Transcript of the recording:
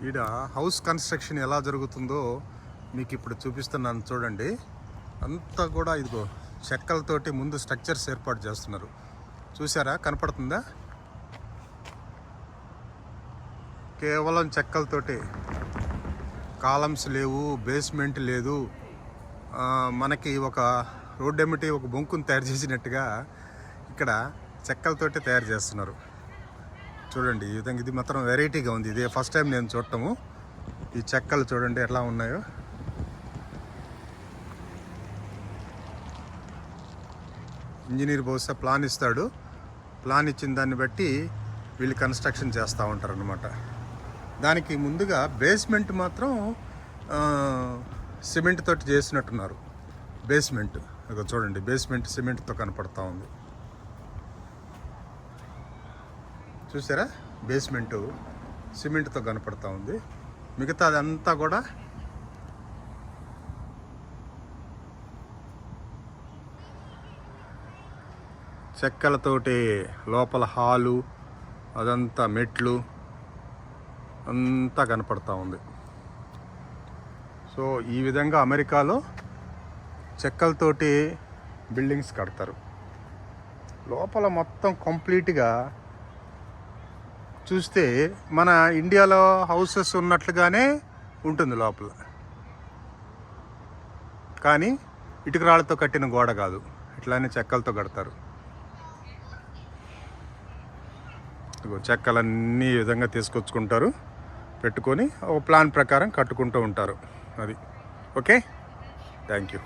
ఈడ house construction ఎలా జరుగుతుందో మీకు ఇప్పుడు చూపిస్తున్నాను చూడండి. అంతా కూడా ఇదిగో చెక్కలతోటి ముందు స్ట్రక్చర్స్ ఏర్పాటు చేస్తున్నారు. చూసారా, కనపడుతుందా? కేవలం చెక్కలతోటి, కాలమ్స్ లేవు, బేస్మెంట్ లేదు. మనకి ఒక రోడ్డు ఎమ్మటి ఒక బొంకును తయారు చేసినట్టుగా ఇక్కడ చెక్కలతోటి తయారు చేస్తున్నారు. చూడండి ఈ విధంగా. ఇది మాత్రం వెరైటీగా ఉంది. ఇదే ఫస్ట్ టైం నేను చూడటము. ఈ చెక్కలు చూడండి ఎట్లా ఉన్నాయో. ఇంజనీర్ బహుశా ప్లాన్ ఇస్తాడు. ప్లాన్ ఇచ్చిన దాన్ని బట్టి వీళ్ళు కన్స్ట్రక్షన్ చేస్తూ ఉంటారు అన్నమాట. దానికి ముందుగా బేస్మెంట్ మాత్రం సిమెంట్ తోటి చేసినట్టున్నారు. బేస్మెంట్ ఇక చూడండి, బేస్మెంట్ సిమెంట్తో కనపడతా ఉంది. చూసారా, బేస్మెంట్ సిమెంట్తో కనపడతా ఉంది. మిగతా అదంతా కూడా చెక్కలతోటి లోపల హాలు, అదంతా మెట్లు అంతా కనపడతా ఉంది. సో ఈ విధంగా అమెరికాలో చెక్కలతోటి బిల్డింగ్స్ కడతారు. లోపల మొత్తం కంప్లీట్గా చూస్తే మన ఇండియాలో హౌసెస్ ఉన్నట్లుగానే ఉంటుంది లోపల. కానీ ఇటుక రాళ్ళతో కట్టిన గోడ కాదు, ఇట్లానే చెక్కలతో కడతారు. చెక్కలన్నీ ఈ విధంగా తీసుకొచ్చుకుంటారు, పెట్టుకొని ఒక ప్లాన్ ప్రకారం కట్టుకుంటూ ఉంటారు. అది ఓకే. Thank you.